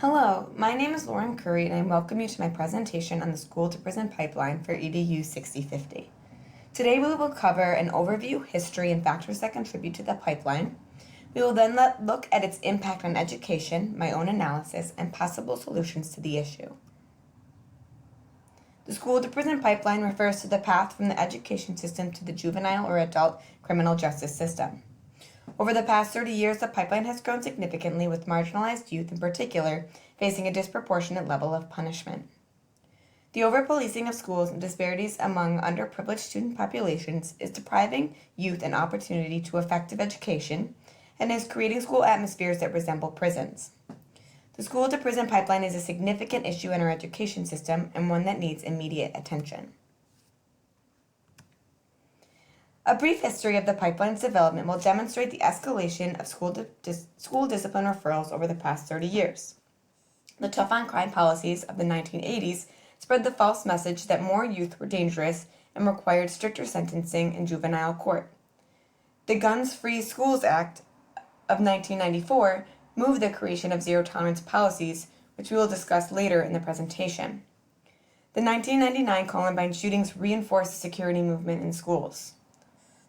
Hello, my name is Lauren Curry and I welcome you to my presentation on the School to Prison Pipeline for EDU 6050. Today we will cover an overview, history, and factors that contribute to the pipeline. We will then look at its impact on education, my own analysis, and possible solutions to the issue. The school to prison pipeline refers to the path from the education system to the juvenile or adult criminal justice system. Over the past 30 years, the pipeline has grown significantly, with marginalized youth in particular facing a disproportionate level of punishment. The overpolicing of schools and disparities among underprivileged student populations is depriving youth an opportunity to effective education and is creating school atmospheres that resemble prisons. The school to prison pipeline is a significant issue in our education system and one that needs immediate attention. A brief history of the pipeline's development will demonstrate the escalation of school discipline referrals over the past 30 years. The tough-on-crime policies of the 1980s spread the false message that more youth were dangerous and required stricter sentencing in juvenile court. The Guns Free Schools Act of 1994 moved the creation of zero-tolerance policies, which we will discuss later in the presentation. The 1999 Columbine shootings reinforced the security movement in schools.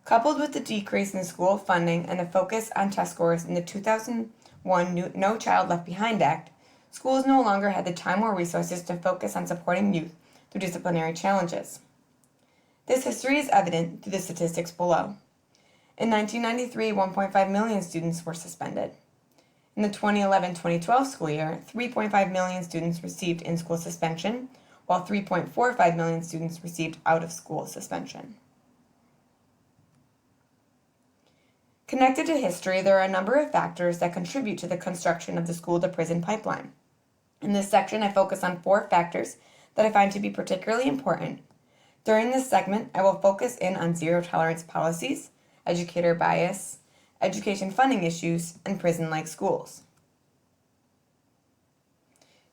Coupled with the decrease in school funding and a focus on test scores in the 2001 No Child Left Behind Act, schools no longer had the time or resources to focus on supporting youth through disciplinary challenges. This history is evident through the statistics below. In 1993, 1.5 million students were suspended. In the 2011-2012 school year, 3.5 million students received in-school suspension, while 3.45 million students received out-of-school suspension. Connected to history, there are a number of factors that contribute to the construction of the school-to-prison pipeline. In this section, I focus on 4 factors that I find to be particularly important. During this segment, I will focus in on zero-tolerance policies, educator bias, education funding issues, and prison-like schools.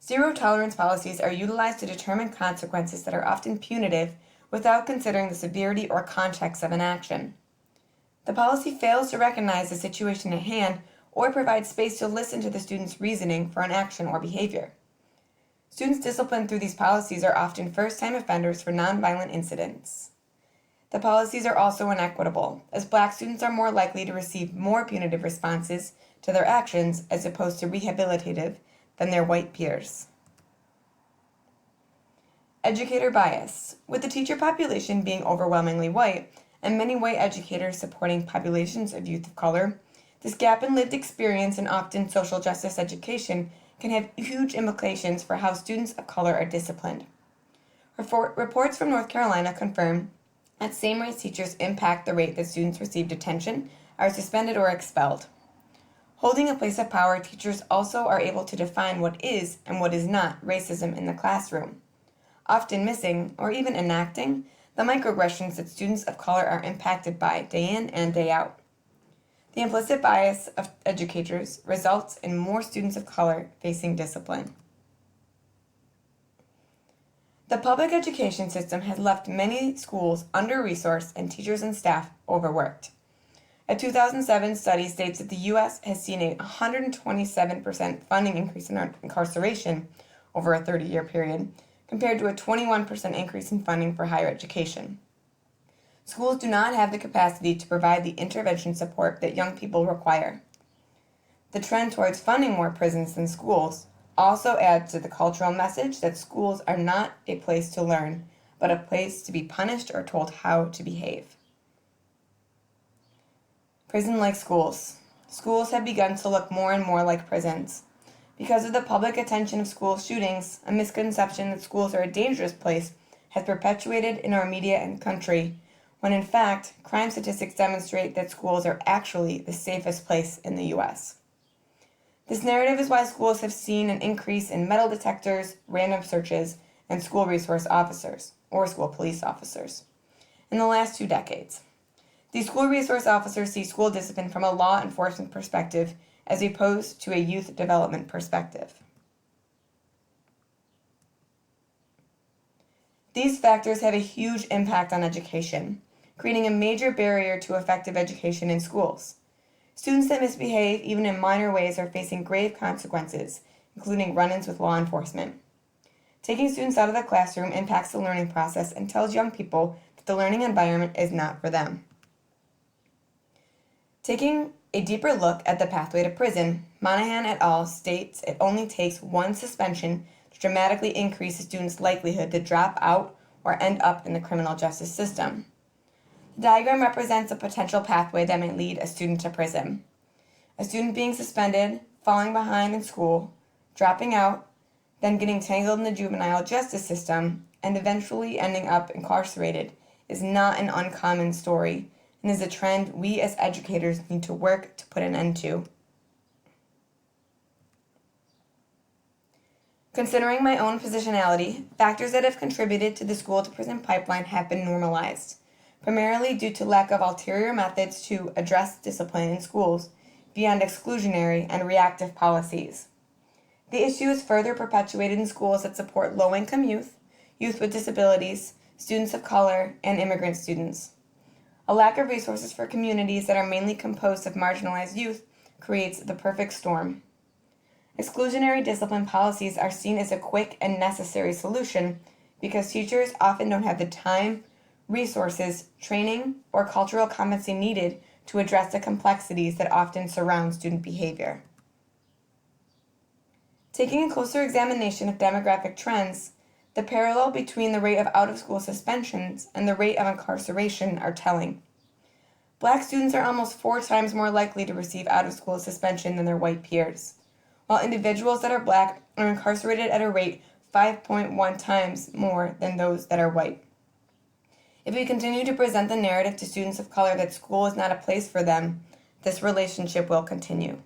Zero-tolerance policies are utilized to determine consequences that are often punitive without considering the severity or context of an action. The policy fails to recognize the situation at hand or provide space to listen to the student's reasoning for an action or behavior. Students disciplined through these policies are often first-time offenders for nonviolent incidents. The policies are also inequitable, as Black students are more likely to receive more punitive responses to their actions as opposed to rehabilitative than their white peers. Educator bias. With the teacher population being overwhelmingly white, and many white educators supporting populations of youth of color, this gap in lived experience and often social justice education can have huge implications for how students of color are disciplined. Reports from North Carolina confirm that same-race teachers impact the rate that students receive detention, are suspended, or expelled. Holding a place of power, teachers also are able to define what is and what is not racism in the classroom, often missing, or even enacting, the microaggressions that students of color are impacted by day in and day out. The implicit bias of educators results in more students of color facing discipline. The public education system has left many schools under-resourced and teachers and staff overworked. A 2007 study states that the U.S. has seen a 127% funding increase in incarceration over a 30-year period, compared to a 21% increase in funding for higher education. Schools do not have the capacity to provide the intervention support that young people require. The trend towards funding more prisons than schools also adds to the cultural message that schools are not a place to learn, but a place to be punished or told how to behave. Prison-like schools. Schools have begun to look more and more like prisons. Because of the public attention of school shootings, a misconception that schools are a dangerous place has perpetuated in our media and country, when in fact, crime statistics demonstrate that schools are actually the safest place in the U.S. This narrative is why schools have seen an increase in metal detectors, random searches, and school resource officers, or school police officers, in the last 2 decades. These school resource officers see school discipline from a law enforcement perspective as opposed to a youth development perspective. These factors have a huge impact on education, creating a major barrier to effective education in schools. Students that misbehave, even in minor ways, are facing grave consequences, including run-ins with law enforcement. Taking students out of the classroom impacts the learning process and tells young people that the learning environment is not for them. Taking a deeper look at the pathway to prison, Monahan et al. States it only takes one suspension to dramatically increase a student's likelihood to drop out or end up in the criminal justice system. The diagram represents a potential pathway that may lead a student to prison. A student being suspended, falling behind in school, dropping out, then getting tangled in the juvenile justice system, and eventually ending up incarcerated is not an uncommon story and is a trend we as educators need to work to put an end to. Considering my own positionality, factors that have contributed to the school-to-prison pipeline have been normalized, primarily due to lack of ulterior methods to address discipline in schools beyond exclusionary and reactive policies. The issue is further perpetuated in schools that support low-income youth, youth with disabilities, students of color, and immigrant students. A lack of resources for communities that are mainly composed of marginalized youth creates the perfect storm. Exclusionary discipline policies are seen as a quick and necessary solution because teachers often don't have the time, resources, training, or cultural competency needed to address the complexities that often surround student behavior. Taking a closer examination of demographic trends, the parallel between the rate of out-of-school suspensions and the rate of incarceration are telling. Black students are almost 4 times more likely to receive out-of-school suspension than their white peers, while individuals that are Black are incarcerated at a rate 5.1 times more than those that are white. If we continue to present the narrative to students of color that school is not a place for them, this relationship will continue.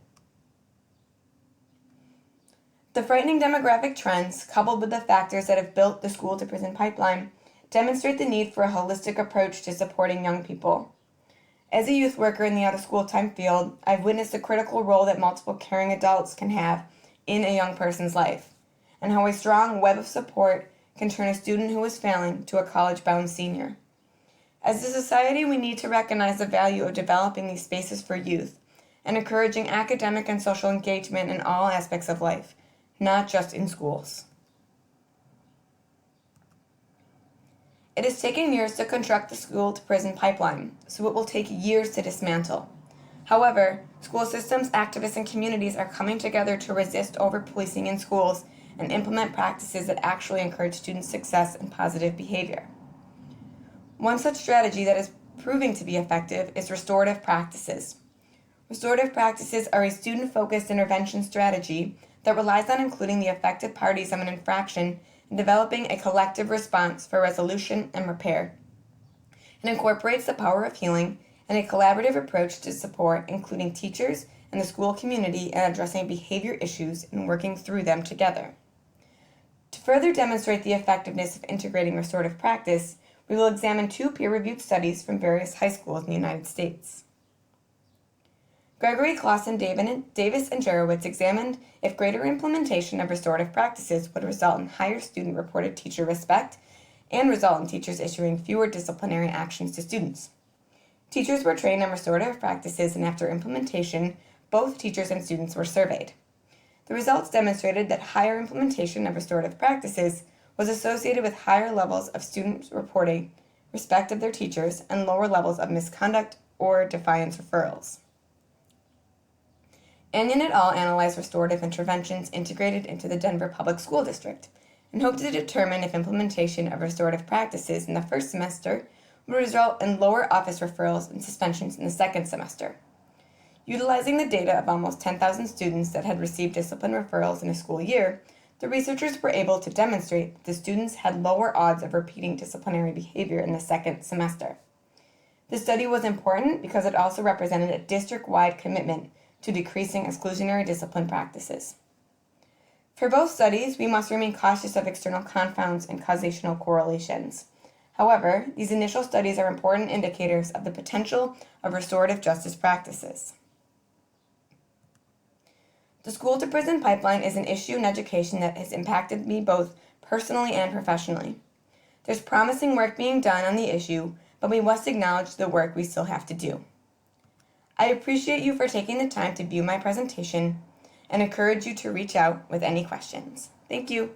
The frightening demographic trends, coupled with the factors that have built the school-to-prison pipeline, demonstrate the need for a holistic approach to supporting young people. As a youth worker in the out-of-school time field, I've witnessed the critical role that multiple caring adults can have in a young person's life, and how a strong web of support can turn a student who is failing to a college-bound senior. As a society, we need to recognize the value of developing these spaces for youth and encouraging academic and social engagement in all aspects of life, not just in schools. It has taken years to construct the school-to-prison pipeline, so it will take years to dismantle. However, school systems, activists, and communities are coming together to resist over-policing in schools and implement practices that actually encourage student success and positive behavior. One such strategy that is proving to be effective is restorative practices. Restorative practices are a student-focused intervention strategy that relies on including the affected parties of an infraction and developing a collective response for resolution and repair. It incorporates the power of healing and a collaborative approach to support, including teachers and the school community in addressing behavior issues and working through them together. To further demonstrate the effectiveness of integrating restorative practice, we will examine 2 peer-reviewed studies from various high schools in the United States. Gregory, Clausen, Davis, and Jarowitz examined if greater implementation of restorative practices would result in higher student-reported teacher respect and result in teachers issuing fewer disciplinary actions to students. Teachers were trained on restorative practices, and after implementation, both teachers and students were surveyed. The results demonstrated that higher implementation of restorative practices was associated with higher levels of students reporting respect of their teachers and lower levels of misconduct or defiance referrals. Anion et al. Analyzed restorative interventions integrated into the Denver Public School District and hoped to determine if implementation of restorative practices in the first semester would result in lower office referrals and suspensions in the second semester. Utilizing the data of almost 10,000 students that had received discipline referrals in a school year, the researchers were able to demonstrate that the students had lower odds of repeating disciplinary behavior in the second semester. This study was important because it also represented a district-wide commitment to decreasing exclusionary discipline practices. For both studies, we must remain cautious of external confounds and causational correlations. However, these initial studies are important indicators of the potential of restorative justice practices. The school-to-prison pipeline is an issue in education that has impacted me both personally and professionally. There's promising work being done on the issue, but we must acknowledge the work we still have to do. I appreciate you for taking the time to view my presentation, and encourage you to reach out with any questions. Thank you.